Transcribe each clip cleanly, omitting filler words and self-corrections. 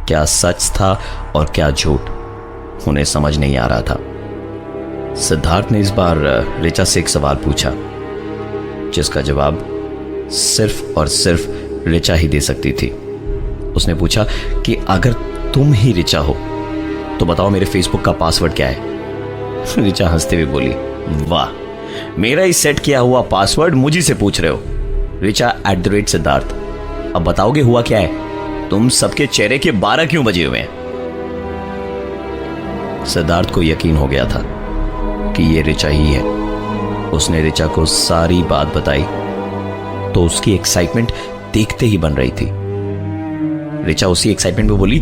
क्या सच था और क्या झूठ, उन्हें समझ नहीं आ रहा था। सिद्धार्थ ने इस बार ऋचा से एक सवाल पूछा जिसका जवाब सिर्फ और सिर्फ ऋचा ही दे सकती थी। उसने पूछा कि अगर तुम ही ऋचा हो तो बताओ मेरे फेसबुक का पासवर्ड क्या है। ऋचा हंसते हुए बोली, वाह, मेरा ही सेट किया हुआ पासवर्ड मुझे से पूछ रहे हो। ऋचा @सिद्धार्थ, अब बताओगे हुआ क्या है? तुम सबके चेहरे के 12 क्यों बजे हुए हैं? सिद्धार्थ को यकीन हो गया था कि ये ऋचा ही है। उसने ऋचा को सारी बात बताई तो उसकी एक्साइटमेंट देखते ही बन रही थी। ऋचा उसी एक्साइटमेंट में बोली,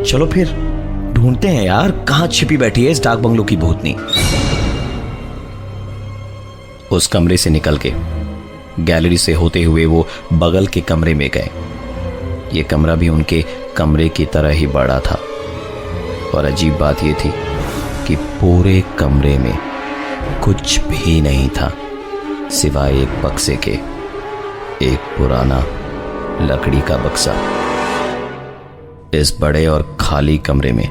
चलो फिर ढूंढते हैं यार, कहां छिपी बैठी है इस डाक बंगलो की भूतनी। उस कमरे से निकल के गैलरी से होते हुए वो बगल के कमरे में गए। ये कमरा भी उनके कमरे की तरह ही बड़ा था और अजीब बात यह थी कि पूरे कमरे में कुछ भी नहीं था सिवाय एक बक्से के, एक पुराना लकड़ी का बक्सा। इस बड़े और खाली कमरे में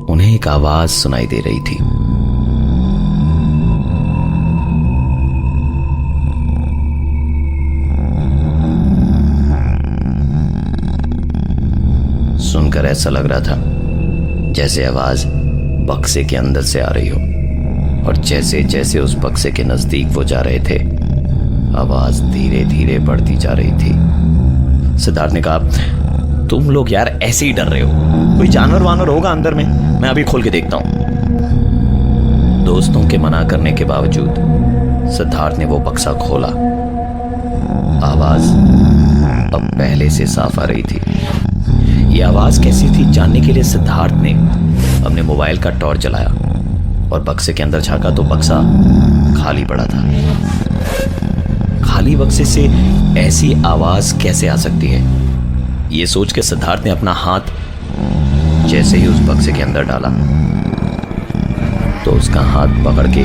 उन्हें एक आवाज सुनाई दे रही थी। सुनकर ऐसा लग रहा था जैसे आवाज बक्से के अंदर से आ रही हो, और जैसे जैसे उस बक्से के नजदीक वो जा रहे थे आवाज धीरे धीरे बढ़ती जा रही थी। सिद्धार्थ ने कहा, तुम लोग यार ऐसे ही डर रहे हो, कोई जानवर वानवर होगा अंदर में, मैं अभी खोल के देखता हूं। दोस्तों के मना करने के बावजूद सिद्धार्थ ने वो बक्सा खोला। आवाज अब पहले से साफ आ रही थी। ये आवाज कैसी थी जानने के लिए सिद्धार्थ ने अपने मोबाइल का टॉर्च जलाया और बक्से के अंदर झांका तो बक्सा खाली पड़ा था। खाली बक्से से ऐसी आवाज कैसे आ सकती है, ये सोच के सिद्धार्थ ने अपना हाथ जैसे ही उस बक्से के अंदर डाला तो उसका हाथ पकड़ के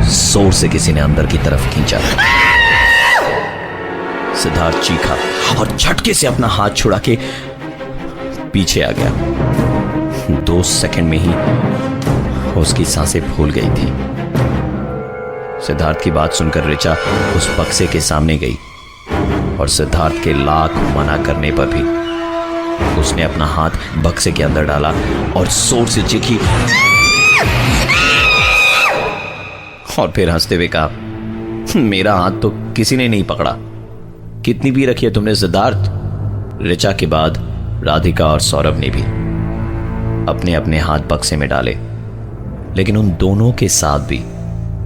जोर से किसी ने अंदर की तरफ खींचा। सिद्धार्थ चीखा और झटके से अपना हाथ छुड़ा के पीछे आ गया। 2 सेकंड में ही उसकी सांसें फूल गई थी। सिद्धार्थ की बात सुनकर ऋचा उस बक्से के सामने गई और सिद्धार्थ के लाख मना करने पर भी उसने अपना हाथ बक्से के अंदर डाला और जोर से चीखी और फिर हंसते हुए कहा, मेरा हाथ तो किसी ने नहीं पकड़ा। कितनी भी रखी है तुमने सिद्धार्थ? ऋचा के बाद राधिका और सौरभ ने भी अपने अपने हाथ बक्से में डाले, लेकिन उन दोनों के साथ भी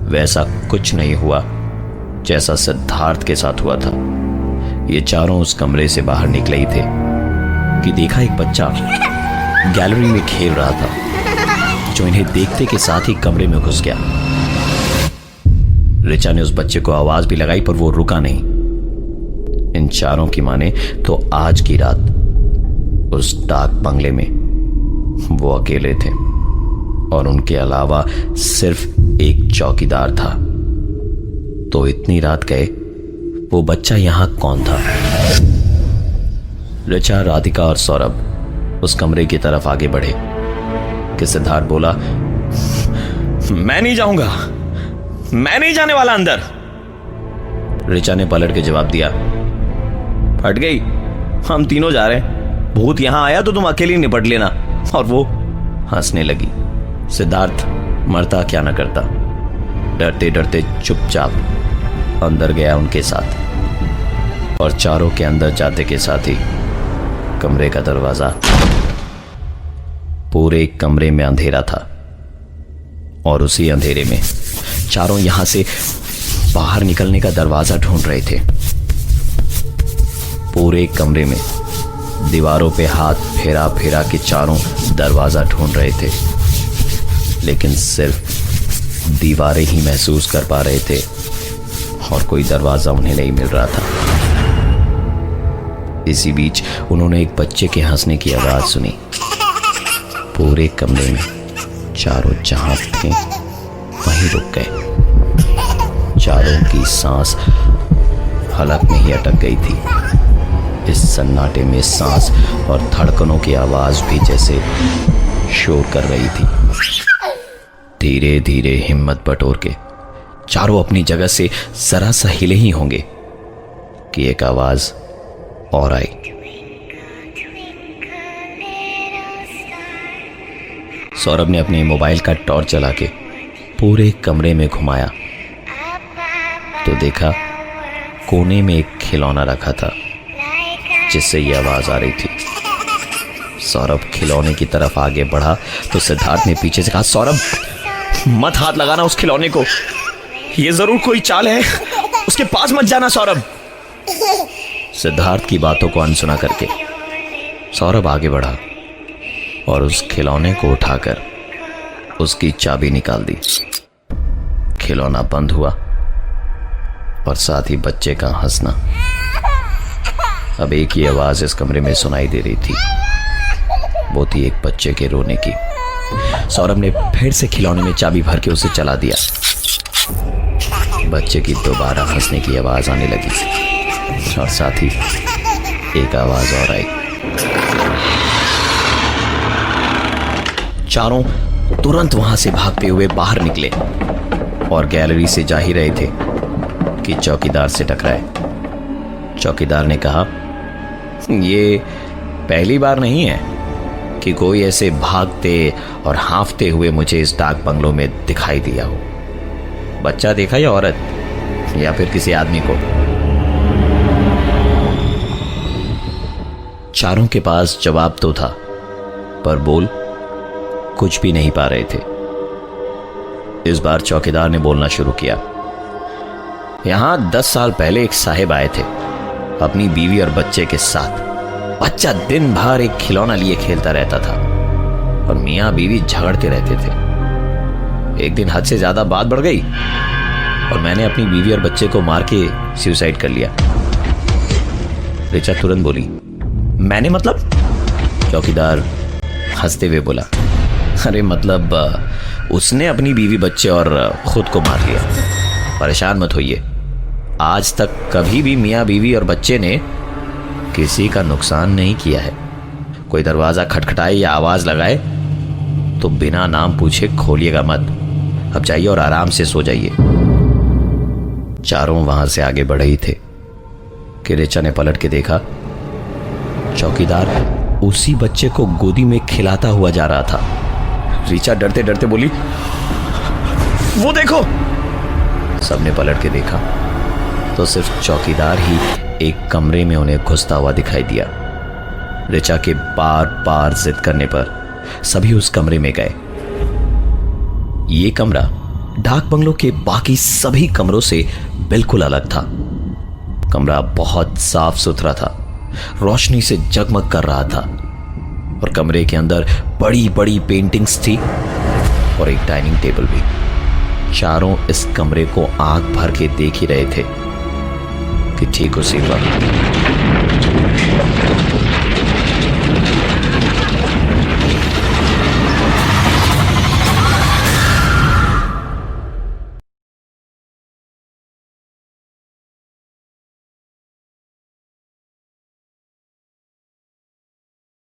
वैसा कुछ नहीं हुआ जैसा सिद्धार्थ के साथ हुआ था। ये चारों उस कमरे से बाहर निकले ही थे कि देखा एक बच्चा गैलरी में खेल रहा था जो इन्हें देखते के साथ ही कमरे में घुस गया। ऋचा ने उस बच्चे को आवाज भी लगाई पर वो रुका नहीं। इन चारों की माने तो आज की रात उस डाक बंगले में वो अकेले थे और उनके अलावा सिर्फ एक चौकीदार था। तो इतनी रात गए वो बच्चा यहां कौन था? ऋचा, राधिका और सौरभ उस कमरे की तरफ आगे बढ़े कि सिद्धार्थ बोला, मैं नहीं जाऊंगा, मैं नहीं जाने वाला अंदर। ऋचा ने पलट के जवाब दिया, फट गई, हम तीनों जा रहे हैं, भूत यहां आया तो तुम अकेली निपट लेना। और वो हंसने लगी। सिद्धार्थ मरता क्या न करता, डरते डरते चुपचाप अंदर गया उनके साथ और चारों के अंदर जाते के साथ ही कमरे का दरवाजा, पूरे कमरे में अंधेरा था और उसी अंधेरे में चारों यहां से बाहर निकलने का दरवाजा ढूंढ रहे थे। पूरे कमरे में दीवारों पे हाथ फेरा फेरा के चारों दरवाजा ढूंढ रहे थे, लेकिन सिर्फ दीवारें ही महसूस कर पा रहे थे और कोई दरवाजा उन्हें नहीं मिल रहा था। इसी बीच उन्होंने एक बच्चे के हंसने की आवाज सुनी। पूरे कमरे में चारों जहां थे वहीं रुक गए। चारों की सांस हलक में ही अटक गई थी। इस सन्नाटे में सांस और धड़कनों की आवाज भी जैसे शोर कर रही थी। धीरे धीरे हिम्मत बटोर के चारों अपनी जगह से जरा सा हिले ही होंगे कि एक आवाज और आई। सौरभ ने अपने मोबाइल का टॉर्च जला के पूरे कमरे में घुमाया तो देखा कोने में एक खिलौना रखा था जिससे ये आवाज आ रही थी। सौरभ खिलौने की तरफ आगे बढ़ा तो सिद्धार्थ ने पीछे से कहा, सौरभ मत हाथ लगाना उस खिलौने को, ये जरूर कोई चाल है, उसके पास मत जाना सौरभ। सिद्धार्थ की बातों को अनसुना करके सौरभ आगे बढ़ा और उस खिलौने को उठाकर उसकी चाबी निकाल दी। खिलौना बंद हुआ और साथ ही बच्चे का हंसना। अब एक ही आवाज इस कमरे में सुनाई दे रही थी, वो थी एक बच्चे के रोने की। सौरभ ने फिर से खिलौने में चाबी भर के उसे चला दिया। बच्चे की दोबारा हंसने की आवाज आने लगी और साथ ही एक आवाज और आई। चारों तुरंत वहां से भागते हुए बाहर निकले और गैलरी से जा ही रहे थे कि चौकीदार से टकराए। चौकीदार ने कहा, ये पहली बार नहीं है कि कोई ऐसे भागते और हांफते हुए मुझे इस डाक बंगलों में दिखाई दिया हो। बच्चा देखा या औरत या फिर किसी आदमी को? चारों के पास जवाब तो था पर बोल कुछ भी नहीं पा रहे थे। इस बार चौकीदार ने बोलना शुरू किया। यहां 10 साल पहले एक साहिब आए थे अपनी बीवी और बच्चे के साथ। बच्चा दिन भर एक खिलौना लिए खेलता रहता था और मियां बीवी झगड़ते रहते थे। एक दिन हद से ज्यादा बात बढ़ गई और मैंने अपनी बीवी और बच्चे को मार के सुसाइड कर लिया। ऋचा तुरंत बोली, मैंने मतलब? चौकीदार हंसते हुए बोला, अरे मतलब उसने अपनी बीवी बच्चे और खुद को मार लिया। परेशान मत होइए, आज तक कभी भी मियाँ बीवी और बच्चे ने किसी का नुकसान नहीं किया है। कोई दरवाजा खटखटाए या आवाज लगाए तो बिना नाम पूछे खोलिएगा मत। अब जाइए और आराम से सो जाइए। चारों वहां से आगे बढ़े ही थे कि ऋचा ने पलट के देखा, चौकीदार उसी बच्चे को गोदी में खिलाता हुआ जा रहा था। ऋचा डरते डरते बोली, वो देखो। सबने पलट के देखा तो सिर्फ चौकीदार ही एक कमरे में उन्हें घुसता हुआ दिखाई दिया। ऋचा के बार बार जिद करने पर सभी उस कमरे में गए। ये कमरा डाक बंगलों के बाकी सभी कमरों से बिल्कुल अलग था। कमरा बहुत साफ सुथरा था, रोशनी से जगमग कर रहा था और कमरे के अंदर बड़ी बड़ी पेंटिंग्स थी और एक डाइनिंग टेबल भी। चारों इस कमरे को आंख भर के देख ही रहे थे कि ठीक उसी वक्त